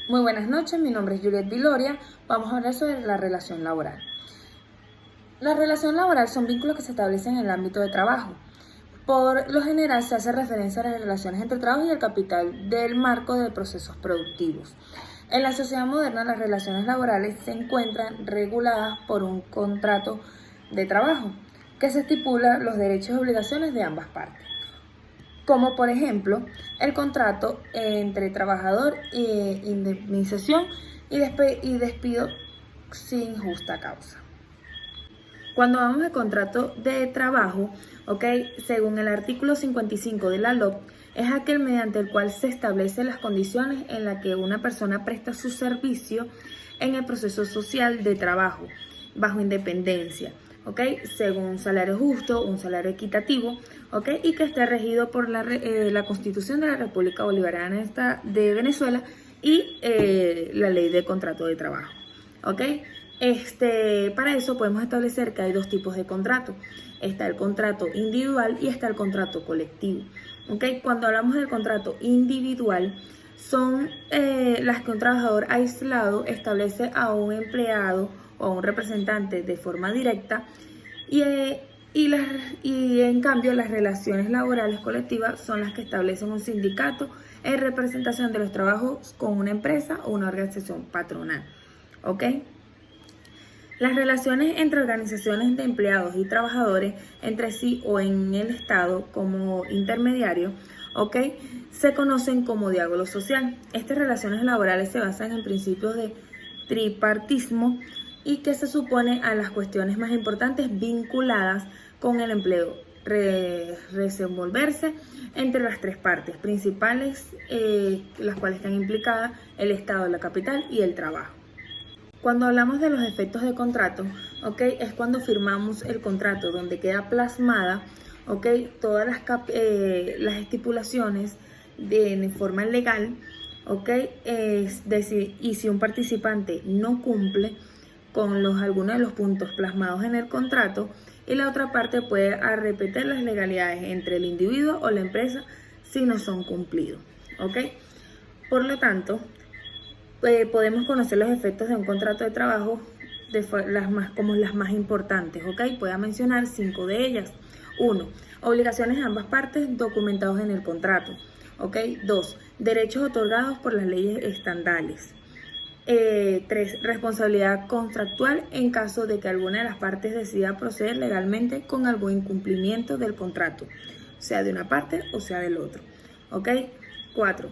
Muy buenas noches, mi nombre es Juliet Viloria. Vamos a hablar sobre la relación laboral. La relación laboral son vínculos que se establecen en el ámbito de trabajo. Por lo general se hace referencia a las relaciones entre trabajo y el capital del marco de procesos productivos. En la sociedad moderna, las relaciones laborales se encuentran reguladas por un contrato de trabajo que se estipula los derechos y obligaciones de ambas partes, como por ejemplo el contrato entre trabajador e indemnización y despido sin justa causa. Cuando hablamos de contrato de trabajo, según el artículo 55 de la LOC, es aquel mediante el cual se establecen las condiciones en las que una persona presta su servicio en el proceso social de trabajo, bajo independencia, según un salario justo, un salario equitativo, y que esté regido por la Constitución de la República Bolivariana de Venezuela y la Ley de Contrato de Trabajo, Para eso podemos establecer que hay dos tipos de contrato. Está el contrato individual y está el contrato colectivo. Cuando hablamos del contrato individual, son las que un trabajador aislado establece a un empleado o a un representante de forma directa y en cambio las relaciones laborales colectivas son las que establecen un sindicato en representación de los trabajos con una empresa o una organización patronal. Las relaciones entre organizaciones de empleados y trabajadores entre sí o en el Estado como intermediario, se conocen como diálogo social. Estas relaciones laborales se basan en principios de tripartismo y que se supone a las cuestiones más importantes vinculadas con el empleo, desenvolverse entre las tres partes principales, las cuales están implicadas el Estado, la capital y el trabajo. Cuando hablamos de los efectos de contrato, es cuando firmamos el contrato donde queda plasmada, todas las estipulaciones de forma legal, es decir, y si un participante no cumple con algunos de los puntos plasmados en el contrato, y la otra parte puede repetir las legalidades entre el individuo o la empresa si no son cumplidos, Por lo tanto, podemos conocer los efectos de un contrato de trabajo como las más importantes, Voy a mencionar 5 de ellas. 1. Obligaciones de ambas partes documentados en el contrato, 2. Derechos otorgados por las leyes estatales. 3. Responsabilidad contractual en caso de que alguna de las partes decida proceder legalmente con algún incumplimiento del contrato, sea de una parte o sea del otro, 4.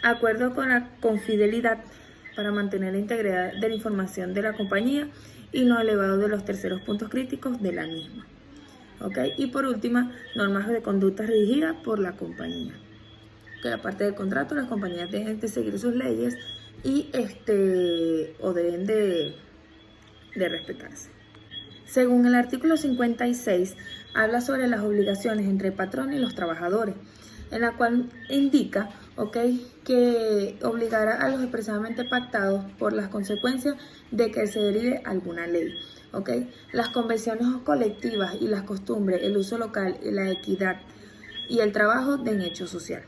Acuerdo con la confidencialidad para mantener la integridad de la información de la compañía y no elevado de los terceros puntos críticos de la misma. Y por último, normas de conducta redigidas por la compañía. Que aparte del contrato, las compañías deben de seguir sus leyes y deben de respetarse. Según el artículo 56, habla sobre las obligaciones entre el patrón y los trabajadores, en la cual indica que obligará a los expresamente pactados por las consecuencias de que se derive alguna ley. Las convenciones colectivas y las costumbres, el uso local, la equidad y el trabajo de hecho social.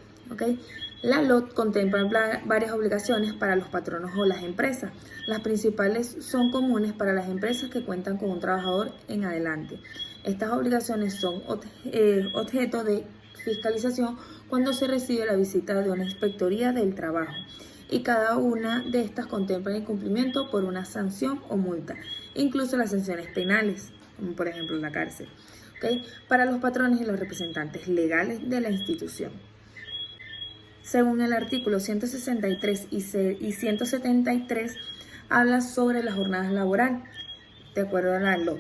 La LOT contempla varias obligaciones para los patronos o las empresas. Las principales son comunes para las empresas que cuentan con un trabajador en adelante. Estas obligaciones son objeto de fiscalización cuando se recibe la visita de una inspectoría del trabajo, y cada una de estas contempla el incumplimiento por una sanción o multa, incluso las sanciones penales, como por ejemplo la cárcel, para los patrones y los representantes legales de la institución. Según el artículo 163 y 173, habla sobre la jornada laboral, de acuerdo a la LOC,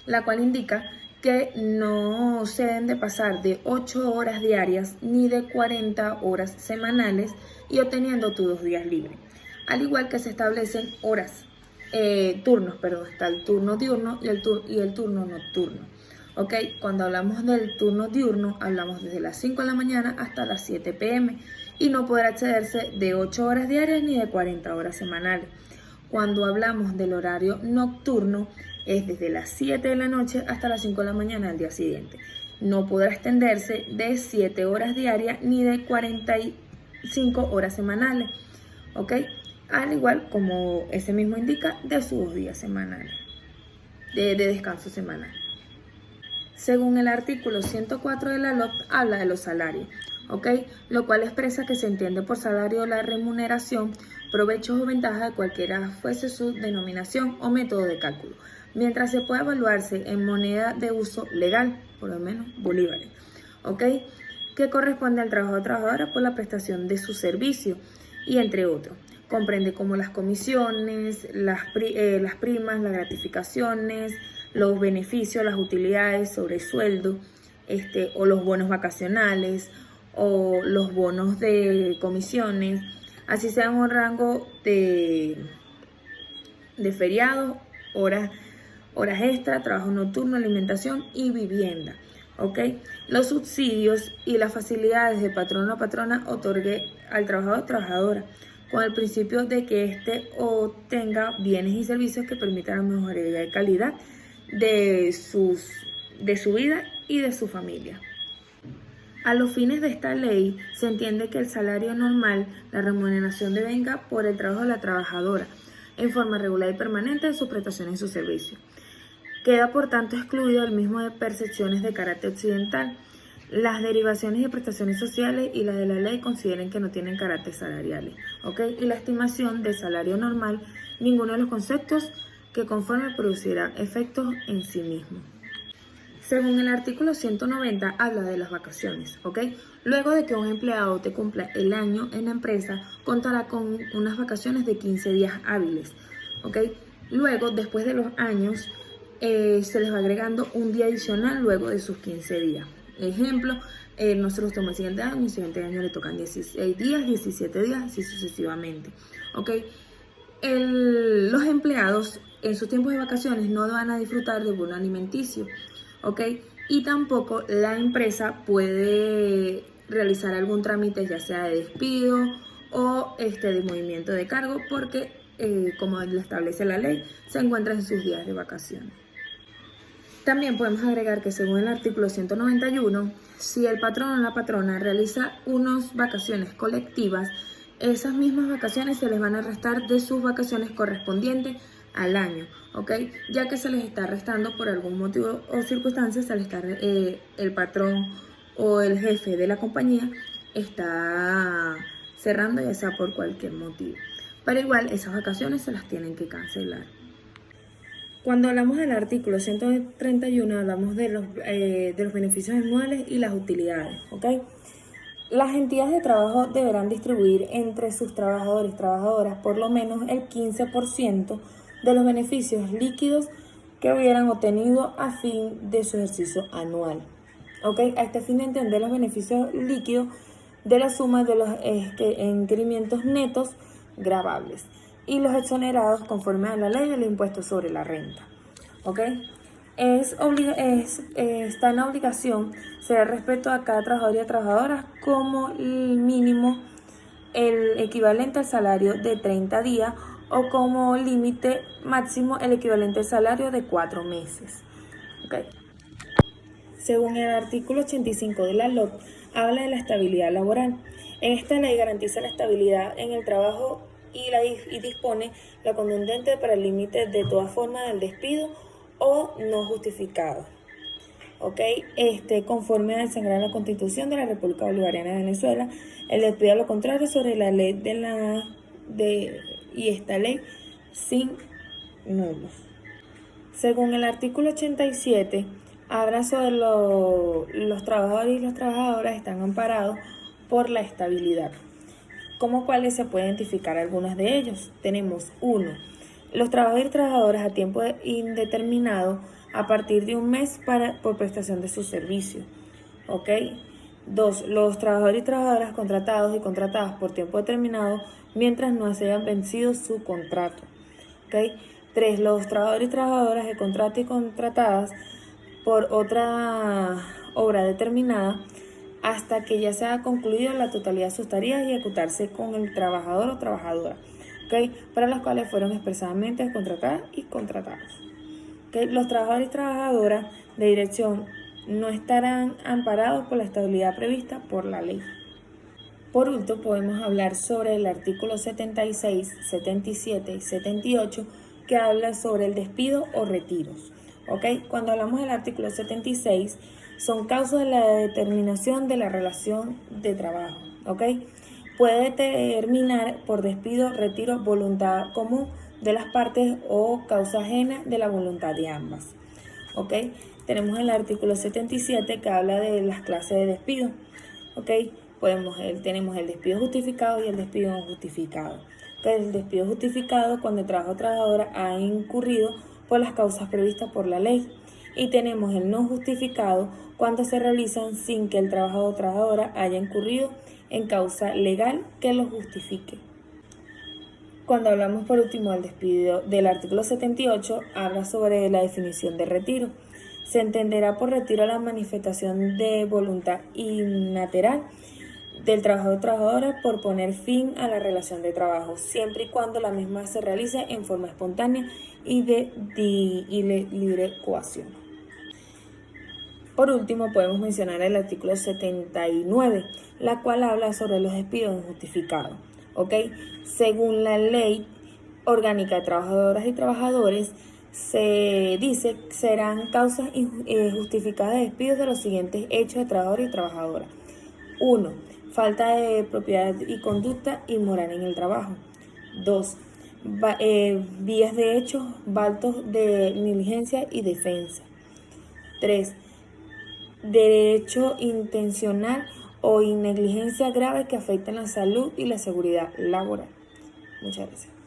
la cual indica que no se deben de pasar de 8 horas diarias ni de 40 horas semanales y obteniendo tus 2 días libres. Al igual que se establecen turnos, está el turno diurno y el turno nocturno. Cuando hablamos del turno diurno, hablamos desde las 5 de la mañana hasta las 7 p.m. y no podrá excederse de 8 horas diarias ni de 40 horas semanales. Cuando hablamos del horario nocturno, es desde las 7 de la noche hasta las 5 de la mañana del día siguiente. No podrá extenderse de 7 horas diarias ni de 45 horas semanales. ¿ok? Al igual como ese mismo indica de sus días semanales, de descanso semanal. Según el artículo 104 de la LOP, habla de los salarios, ¿ok? Lo cual expresa que se entiende por salario la remuneración, provechos o ventajas de cualquiera fuese su denominación o método de cálculo, mientras se pueda evaluarse en moneda de uso legal, por lo menos bolívares, ¿ok? Que corresponde al trabajador o trabajadora por la prestación de su servicio y entre otros. Comprende como las comisiones, las primas, las gratificaciones, los beneficios, las utilidades sobre sueldo, o los bonos vacacionales, o los bonos de comisiones, así sean un rango de feriados, horas extra, trabajo nocturno, alimentación y vivienda. ¿Ok? Los subsidios y las facilidades de patrono o patrona otorgue al trabajador o trabajadora, con el principio de que éste obtenga bienes y servicios que permitan la mejoría de calidad de su vida y de su familia. A los fines de esta ley se entiende que el salario normal, la remuneración devenga por el trabajo de la trabajadora en forma regular y permanente de sus prestaciones y sus servicios. Queda por tanto excluido el mismo de percepciones de carácter occidental. Las derivaciones de prestaciones sociales y las de la ley consideren que no tienen carácter salariales, ¿ok? Y la estimación del salario normal, ninguno de los conceptos que conforme producirá efectos en sí mismo. Según el artículo 190 habla de las vacaciones, ¿ok? Luego de que un empleado te cumpla el año en la empresa, contará con unas vacaciones de 15 días hábiles, ¿ok? Luego, después de los años, se les va agregando un día adicional luego de sus 15 días. Ejemplo, nosotros tomamos el siguiente año le tocan 16 días, 17 días, así sucesivamente, ¿ok? Los empleados en sus tiempos de vacaciones no van a disfrutar de bono alimenticio, ¿ok? Y tampoco la empresa puede realizar algún trámite, ya sea de despido o de movimiento de cargo, porque como lo establece la ley, se encuentran en sus días de vacaciones. También podemos agregar que según el artículo 191, si el patrón o la patrona realiza unas vacaciones colectivas, esas mismas vacaciones se les van a restar de sus vacaciones correspondientes al año, ¿ok? Ya que se les está restando por algún motivo o circunstancia, el patrón o el jefe de la compañía está cerrando, ya sea por cualquier motivo. Pero igual esas vacaciones se las tienen que cancelar. Cuando hablamos del artículo 131, hablamos de los beneficios anuales y las utilidades, ¿ok? Las entidades de trabajo deberán distribuir entre sus trabajadores y trabajadoras por lo menos el 15% de los beneficios líquidos que hubieran obtenido a fin de su ejercicio anual, ¿ok? A este fin de entender los beneficios líquidos de la suma de los incrementos netos gravables y los exonerados conforme a la ley del impuesto sobre la renta, ¿ok? Está en la obligación ser respeto a cada trabajador y trabajadora como el mínimo el equivalente al salario de 30 días o como límite máximo el equivalente al salario de 4 meses, ¿ok? Según el artículo 85 de la LOP, habla de la estabilidad laboral. Esta ley garantiza la estabilidad en el trabajo y dispone la contundente para el límite de toda forma del despido o no justificado. ¿Ok? Conforme a la Constitución de la República Bolivariana de Venezuela, el despido a lo contrario sobre la ley y esta ley sin nulos. Según el artículo 87, habla sobre los trabajadores y las trabajadoras están amparados por la estabilidad, como cuáles se pueden identificar algunos de ellos. Tenemos 1. Los trabajadores y trabajadoras a tiempo indeterminado a partir de un mes por prestación de su servicio. ¿Ok? 2. Los trabajadores y trabajadoras contratados y contratadas por tiempo determinado mientras no se hayan vencido su contrato. ¿Ok? 3. Los trabajadores y trabajadoras de contrato y contratadas por otra obra determinada hasta que ya se haya concluido la totalidad de sus tareas y ejecutarse con el trabajador o trabajadora, ¿okay? Para las cuales fueron expresamente contratadas y contratados. ¿Okay? Los trabajadores y trabajadoras de dirección no estarán amparados por la estabilidad prevista por la ley. Por último, podemos hablar sobre el artículo 76, 77 y 78, que habla sobre el despido o retiros. ¿Okay? Cuando hablamos del artículo 76, son causas de la determinación de la relación de trabajo. ¿Okay? Puede terminar por despido, retiro, voluntad común de las partes o causa ajena de la voluntad de ambas. ¿Okay? Tenemos el artículo 77 que habla de las clases de despido. ¿Okay? Tenemos el despido justificado y el despido no justificado. El despido justificado cuando el trabajador o trabajadora ha incurrido por las causas previstas por la ley. Y tenemos el no justificado cuando se realizan sin que el trabajador o trabajadora haya incurrido en causa legal que lo justifique. Cuando hablamos por último del despido del artículo 78, habla sobre la definición de retiro. Se entenderá por retiro la manifestación de voluntad unilateral del trabajador o trabajadora por poner fin a la relación de trabajo, siempre y cuando la misma se realice en forma espontánea y de libre coacción. Por último, podemos mencionar el artículo 79, la cual habla sobre los despidos injustificados. ¿Okay? Según la Ley Orgánica de Trabajadoras y Trabajadores, se dice que serán causas justificadas de despidos de los siguientes hechos de trabajador y trabajadora. 1. Falta de propiedad y conducta inmoral en el trabajo. 2. Vías de hechos faltos de negligencia y defensa. 3. Derecho intencional o negligencia grave que afectan la salud y la seguridad laboral. Muchas gracias.